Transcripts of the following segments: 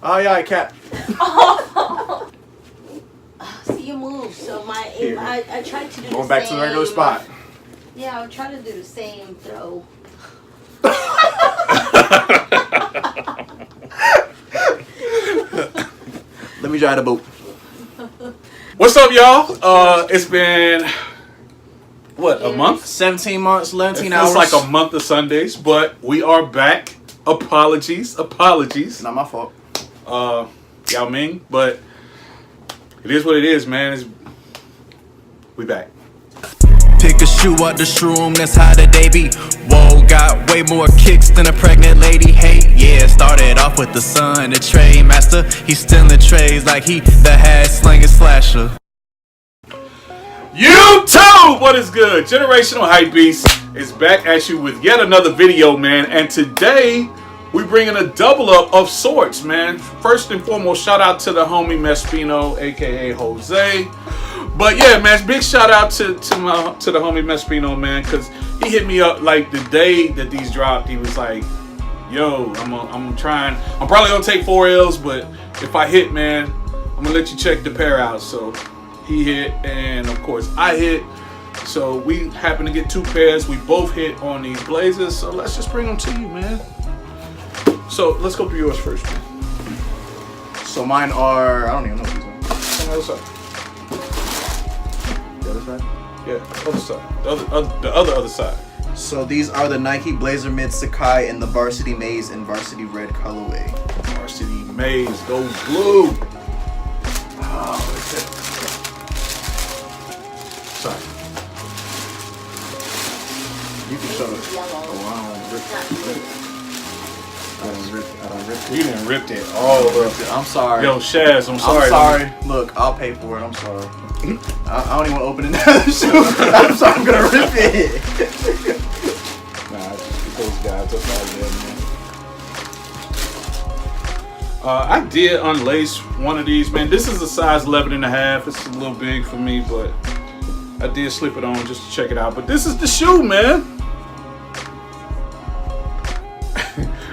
Oh yeah, I can't. See you move. So I tried to do going back to the regular spot. Yeah, I'll try to do the same throw. Let me try the boot. What's up, y'all? It's been what, a month? 17 months, 11 it hours. feels like a month of Sundays, but we are back. Apologies. Not my fault. Yao Ming, but it is what it is, man. We back. Pick a shoe out the shroom, that's how the day be. Whoa, got way more kicks than a pregnant lady. Hey, yeah, started off with the son, the tray master. He's stealing trays like he the hat slinging slasher. YouTube, what is good? Generational Hype Beast is back at you with yet another video, man. And today we bringing a double up of sorts, man. First and foremost, shout out to the homie Mespino, aka Jose. But yeah, man, big shout out to the homie Mespino, man, because he hit me up like the day that these dropped. He was like, "Yo, I'm trying. I'm probably gonna take 4 L's, but if I hit, man, I'm gonna let you check the pair out." So he hit, and of course I hit. So we happened to get 2 pairs. We both hit on these Blazers. So let's just bring them to you, man. So let's go through yours first, man. So mine are, I don't even know what these are. On the other side. The other side? Yeah, other side. The other side. So these are the Nike Blazer Mid Sacai in the Varsity Maize and Varsity Red colorway. Varsity Maize, go blue. Oh, okay. Sorry. You can show it. Yellow. I don't rip it. You didn't rip it all up. I'm sorry. Yo, Shaz, I'm sorry. I'm sorry. Look, I'll pay for it. I'm sorry. I don't even want to open another shoe. I'm sorry. I'm gonna rip it. Nah, just get those guys up out of there, man. I did unlace one of these, man. This is a size 11.5. It's a little big for me, but I did slip it on just to check it out. But this is the shoe, man.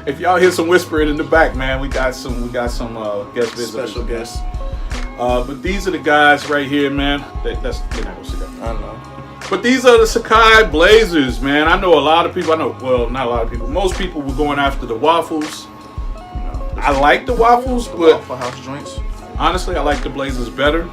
If y'all hear some whispering in the back, man, we got some guest visitors. Special guests. But these are the guys right here, man. They're not gonna see that. I know. But these are the Sacai Blazers, man. I know a lot of people. Well, not a lot of people. Most people were going after the waffles. I like the waffles, but Waffle House joints. honestly, I like the Blazers better.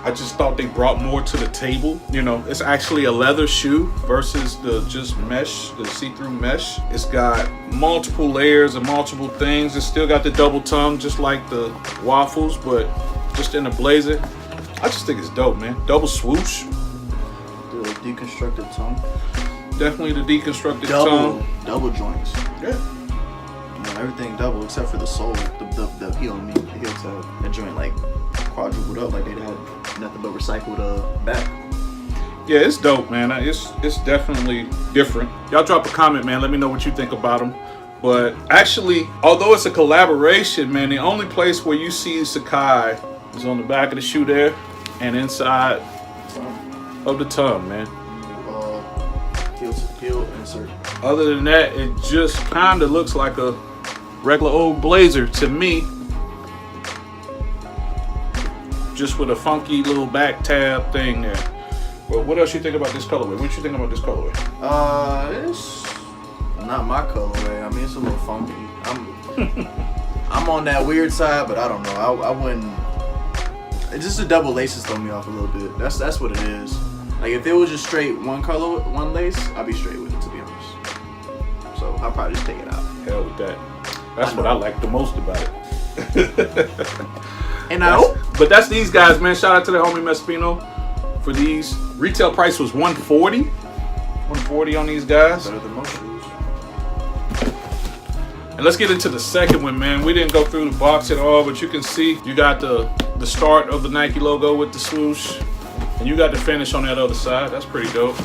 I just thought they brought more to the table. You know, it's actually a leather shoe versus the just mesh, the see-through mesh. It's got multiple layers and multiple things. It's still got the double tongue, just like the waffles, but just in a Blazer. I just think it's dope, man. Double swoosh. The deconstructed tongue. Definitely the deconstructed tongue. Double joints. Yeah. Everything double except for the sole, the heel. I mean, the heel tab. That joint like quadrupled up, like they had nothing but recycled back. Yeah, it's dope, man. It's definitely different. Y'all drop a comment, man. Let me know what you think about them. But actually, although it's a collaboration, man, the only place where you see Sacai is on the back of the shoe there and inside of the tongue, man. Heel insert. Other than that, it just kind of looks like a regular old Blazer to me. Just with a funky little back tab thing there. But what else you think about this colorway? What you think about this colorway? It's not my colorway. I mean, it's a little funky. I'm on that weird side, but I don't know. I wouldn't. It's just the double laces throw me off a little bit. That's what it is. Like if it was just straight one color, one lace, I'd be straight with it, to be honest. So I'll probably just take it out. Hell with that. That's what I like the most about it. And but that's these guys, man. Shout out to the homie Mespino for these. Retail price was $140. $140 on these guys. Better than most shoes. And let's get into the second one, man. We didn't go through the box at all, but you can see you got the start of the Nike logo with the swoosh, and you got the finish on that other side. That's pretty dope.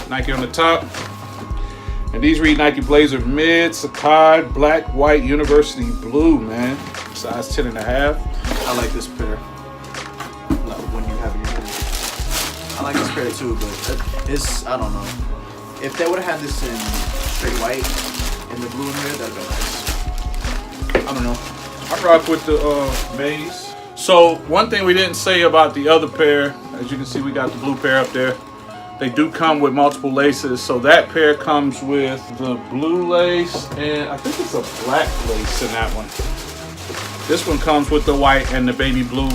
Nike on the top. And these read Nike Blazer Mid, Sacai, Black, White, University Blue, man. Size 10.5. I like this pair. Like when you have your hand. I like this pair too, but it's, I don't know. If they would have had this in straight white and the blue in here, that'd be nice. I don't know. I rock with the maize. So one thing we didn't say about the other pair, as you can see, we got the blue pair up there. They do come with multiple laces. So that pair comes with the blue lace, and I think it's a black lace in that one. This one comes with the white and the baby blue.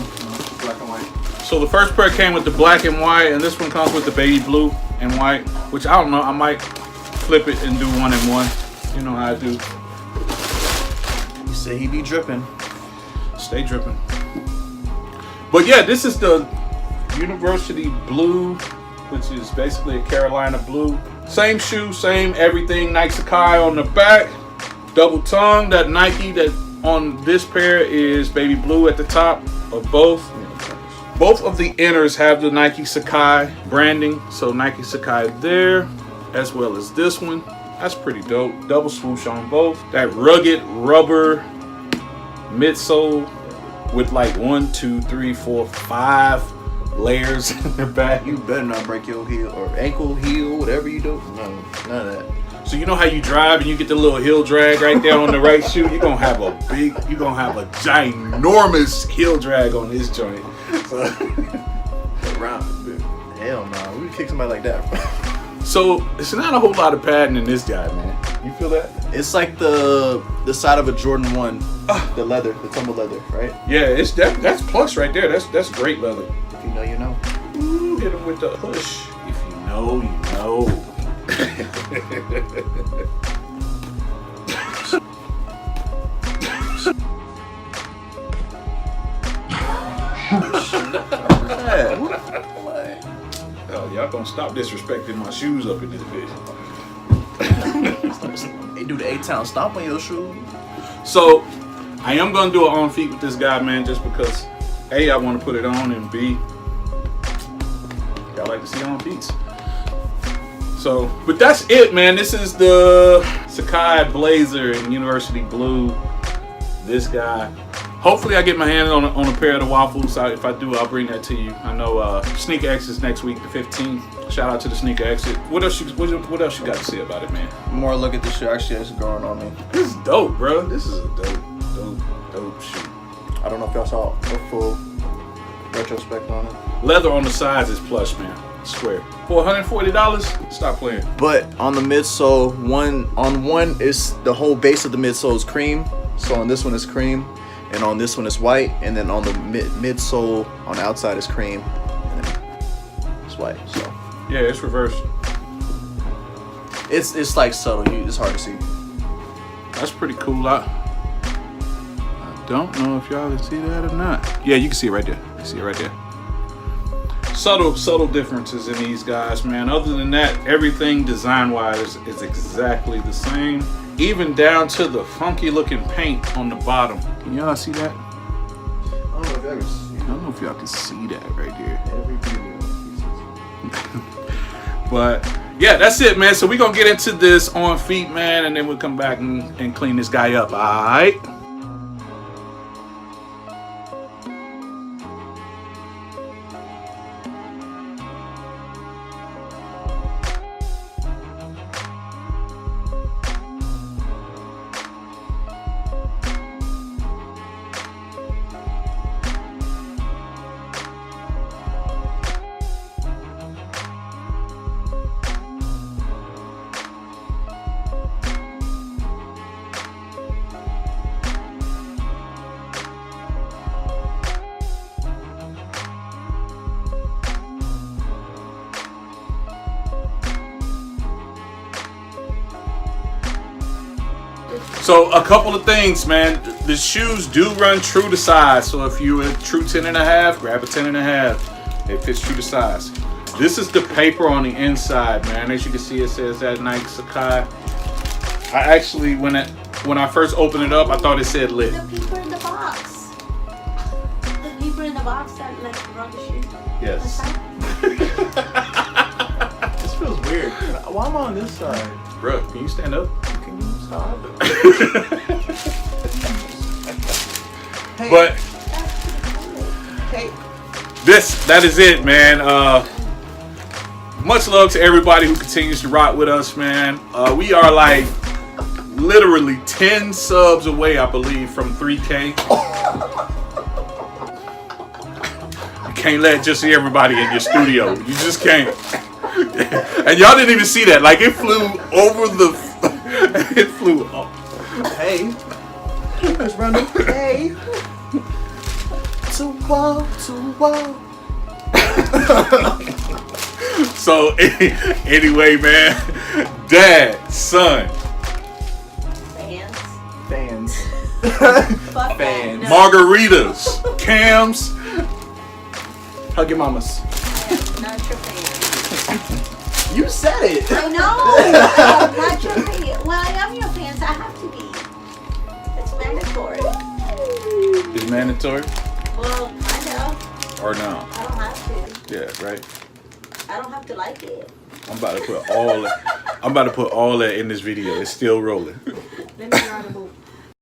Black and white. So the first pair came with the black and white, and this one comes with the baby blue and white, which I don't know, I might flip it and do 1 and 1. You know how I do. You say he be dripping. Stay dripping. But yeah, this is the University Blue, which is basically a Carolina blue. Same shoe, same everything. Nike Sacai on the back. Double tongue. That Nike that on this pair is baby blue at the top of both. Both of the inners have the Nike Sacai branding. So Nike Sacai there, as well as this one. That's pretty dope. Double swoosh on both. That rugged rubber midsole with like 1, 2, 3, 4, 5 layers in the back. You better not break your heel or ankle, heel, whatever you do. No, none of that. So you know how you drive and you get the little heel drag right there on the right shoe? You're gonna have a ginormous heel drag on this joint. So Around. Hell no. We would kick somebody like that. So it's not a whole lot of padding in this guy, man. You feel that? It's like the side of a Jordan 1, the leather, the tumble leather, right? Yeah, it's that's plush right there. That's great leather. If you know, you know. Ooh, hit him with the push. If you know, you know. Oh, y'all gonna stop disrespecting my shoes up in this bitch. They do the A-Town stomp on your shoe. So I am gonna do it on feet with this guy, man, just because A, I want to put it on, and B, y'all like to see on feet. So, but that's it, man. This is the Sacai Blazer in University Blue. This guy. Hopefully I get my hands on a pair of the waffles. If I do, I'll bring that to you. I know Sneaker X is next week, the 15th. Shout out to the Sneaker Exit. What else you got to say about it, man? More look at this shit actually is growing on me. This is dope, bro. This is a dope shoe. I don't know if y'all saw a full retrospect on it. Leather on the sides is plush, man. I swear. For $140, stop playing. But on the midsole, one is the whole base of the midsole is cream. So on this one is cream, and on this one is white, and then on the midsole on the outside is cream, and then it's white. So yeah, it's reversed. It's like subtle. It's hard to see. That's pretty cool. I don't know if y'all can see that or not. Yeah, you can see it right there. You see it right there. Subtle differences in these guys, man. Other than that, everything design-wise is exactly the same. Even down to the funky looking paint on the bottom. Can y'all see that? I don't know if y'all can see that right here. Every But yeah, that's it, man. So we're gonna get into this on feet, man, and then we'll come back and clean this guy up. All right. So a couple of things, man. The shoes do run true to size. So if you're a true 10.5, grab a 10.5. It fits true to size. This is the paper on the inside, man. As you can see, it says that Nike Sacai. I actually, when I first opened it up, I thought it said lit. The paper in the box. The paper in the box that like around the shoe. Yes. This feels weird. Why am I on this side? Bruh, can you stand up? Can you stop? Hey. But Hey. that is it, man. Much love to everybody who continues to rock with us, man. We are like literally 10 subs away, I believe, from 3K. You can't let just everybody in your studio. You just can't. And y'all didn't even see that. Like, it flew over the... It flew up. Hey. Let's run it. Hey. To wall, to wall. So, anyway, man. Dad, son. Fans. Fans. Fuck Fans. that. No. Margaritas. Cams. Hug your mamas. I am not your fan. You said it. I know. I'm not your fan. Well, I am your fan, so I have to be. It's mandatory. Is mandatory Well, kind of. or no? I don't have to. Yeah, right. I don't have to like it. I'm about to put all that in this video. It's still rolling. Let me